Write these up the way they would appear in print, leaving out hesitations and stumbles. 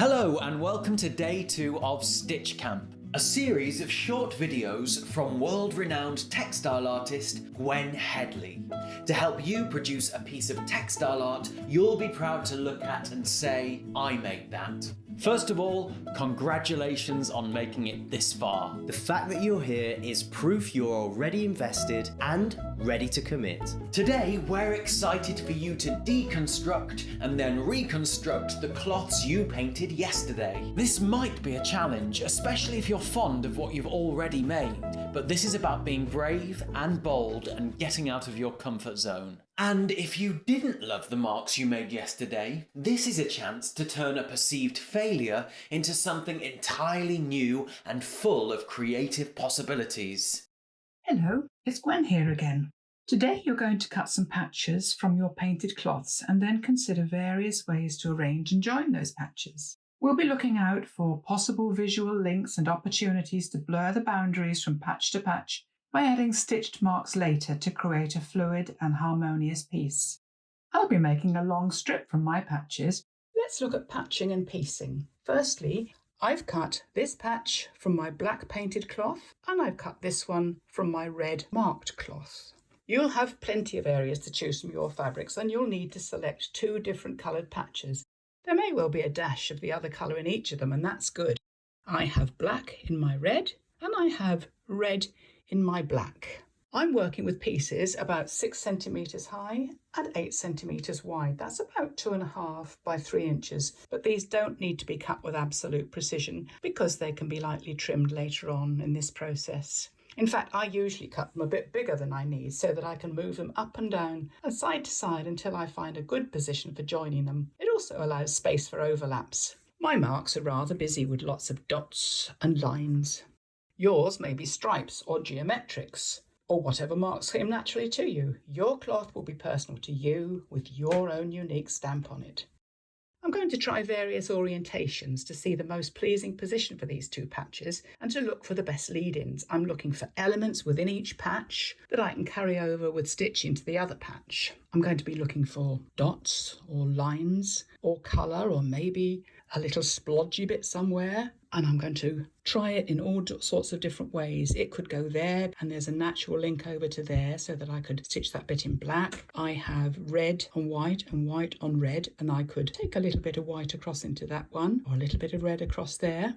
Hello and welcome to day 2 of Stitch Camp, a series of short videos from world-renowned textile artist Gwen Headley. To help you produce a piece of textile art you'll be proud to look at and say, I made that. First of all, congratulations on making it this far. The fact that you're here is proof you're already invested and ready to commit. Today, we're excited for you to deconstruct and then reconstruct the cloths you painted yesterday. This might be a challenge, especially if you're fond of what you've already made, but this is about being brave and bold and getting out of your comfort zone. And if you didn't love the marks you made yesterday, this is a chance to turn a perceived failure into something entirely new and full of creative possibilities. Hello, it's Gwen here again. Today you're going to cut some patches from your painted cloths and then consider various ways to arrange and join those patches. We'll be looking out for possible visual links and opportunities to blur the boundaries from patch to patch by adding stitched marks later to create a fluid and harmonious piece. I'll be making a long strip from my patches. Let's look at patching and piecing. Firstly, I've cut this patch from my black painted cloth and I've cut this one from my red marked cloth. You'll have plenty of areas to choose from your fabrics and you'll need to select 2 different coloured patches. There may well be a dash of the other colour in each of them, and that's good. I have black in my red and I have red in my black. I'm working with pieces about 6 centimetres high and 8 centimetres wide. That's about 2.5 by 3 inches, but these don't need to be cut with absolute precision because they can be lightly trimmed later on in this process. In fact, I usually cut them a bit bigger than I need so that I can move them up and down and side to side until I find a good position for joining them. It also allows space for overlaps. My marks are rather busy with lots of dots and lines. Yours may be stripes or geometrics, or whatever marks came naturally to you. Your cloth will be personal to you with your own unique stamp on it. I'm going to try various orientations to see the most pleasing position for these 2 patches and to look for the best lead-ins. I'm looking for elements within each patch that I can carry over with stitching to the other patch. I'm going to be looking for dots or lines or colour or maybe a little splodgy bit somewhere, and I'm going to try it in all sorts of different ways. It could go there and there's a natural link over to there so that I could stitch that bit in black. I have red on white and white on red, and I could take a little bit of white across into that one or a little bit of red across there.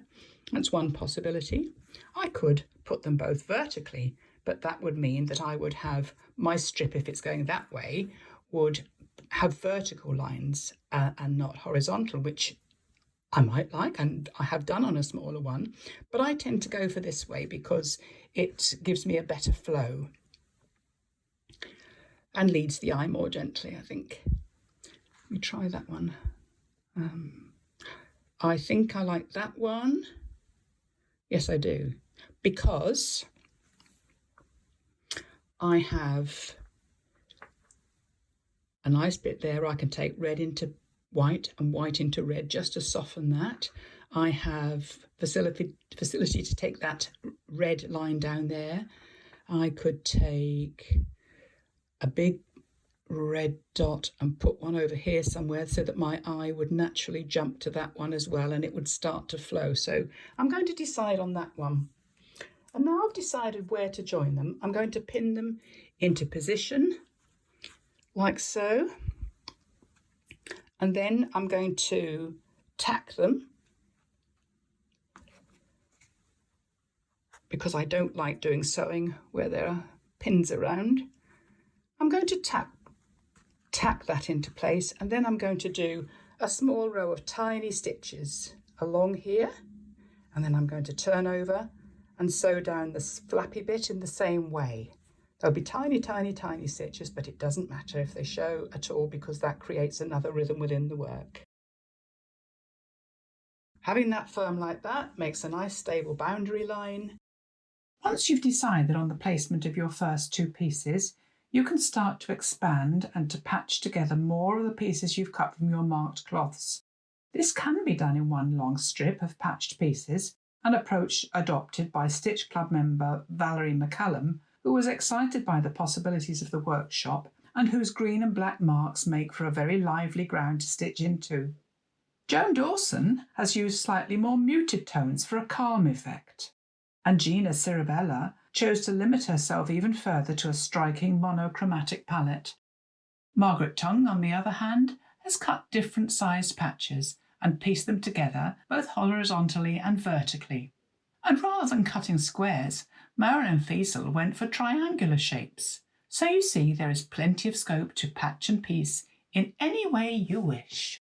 That's one possibility. I could put them both vertically, but that would mean that I would have my strip, if it's going that way, would have vertical lines and not horizontal, which I might like, and I have done on a smaller one, but I tend to go for this way because it gives me a better flow and leads the eye more gently, I think. Let me try that one. I think I like that one. Yes, I do, because I have a nice bit there. I can take red into white and white into red just to soften that. I have facility to take that red line down there. I could take a big red dot and put one over here somewhere so that my eye would naturally jump to that one as well and it would start to flow. So I'm going to decide on that one. And now I've decided where to join them, I'm going to pin them into position like so. And then I'm going to tack them because I don't like doing sewing where there are pins around. I'm going to tack that into place, and then I'm going to do a small row of tiny stitches along here, and then I'm going to turn over and sew down this flappy bit in the same way. There'll be tiny, tiny, tiny stitches, but it doesn't matter if they show at all because that creates another rhythm within the work. Having that firm like that makes a nice stable boundary line. Once you've decided on the placement of your first 2 pieces, you can start to expand and to patch together more of the pieces you've cut from your marked cloths. This can be done in one long strip of patched pieces, an approach adopted by Stitch Club member Valerie McCallum, who was excited by the possibilities of the workshop and whose green and black marks make for a very lively ground to stitch into. Joan Dawson has used slightly more muted tones for a calm effect. And Gina Cirabella chose to limit herself even further to a striking monochromatic palette. Margaret Tongue, on the other hand, has cut different sized patches and pieced them together both horizontally and vertically. And rather than cutting squares, Marilyn Fiesel went for triangular shapes. So you see there is plenty of scope to patch and piece in any way you wish.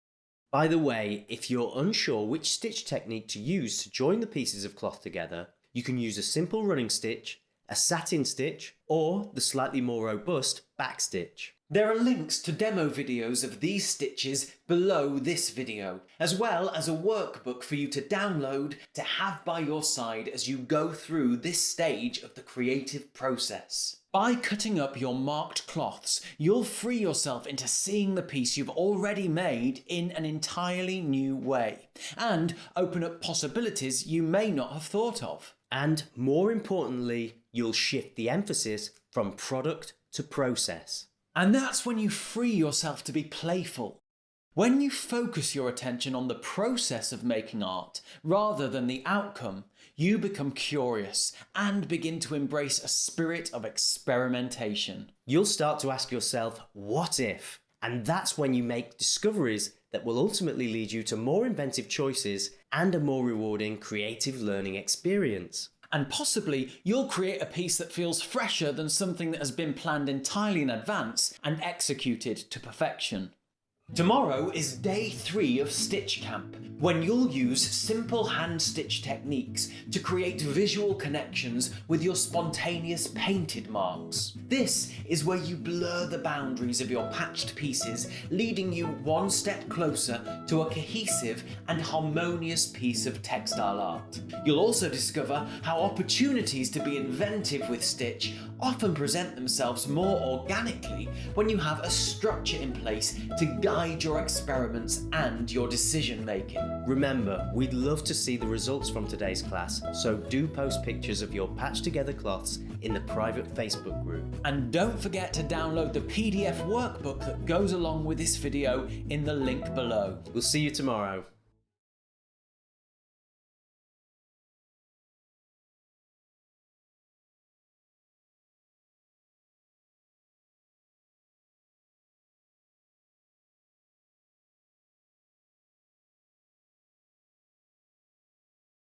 By the way, if you're unsure which stitch technique to use to join the pieces of cloth together, you can use a simple running stitch, a satin stitch, or the slightly more robust back stitch. There are links to demo videos of these stitches below this video, as well as a workbook for you to download to have by your side as you go through this stage of the creative process. By cutting up your marked cloths, you'll free yourself into seeing the piece you've already made in an entirely new way, and open up possibilities you may not have thought of. And more importantly, you'll shift the emphasis from product to process. And that's when you free yourself to be playful. When you focus your attention on the process of making art rather than the outcome, you become curious and begin to embrace a spirit of experimentation. You'll start to ask yourself, what if? And that's when you make discoveries that will ultimately lead you to more inventive choices and a more rewarding creative learning experience. And possibly you'll create a piece that feels fresher than something that has been planned entirely in advance and executed to perfection. Tomorrow is day 3 of Stitch Camp, when you'll use simple hand stitch techniques to create visual connections with your spontaneous painted marks. This is where you blur the boundaries of your patched pieces, leading you one step closer to a cohesive and harmonious piece of textile art. You'll also discover how opportunities to be inventive with stitch often present themselves more organically when you have a structure in place to guide your experiments and your decision making. Remember, we'd love to see the results from today's class, so do post pictures of your patched together cloths in the private Facebook group. And don't forget to download the PDF workbook that goes along with this video in the link below. We'll see you tomorrow.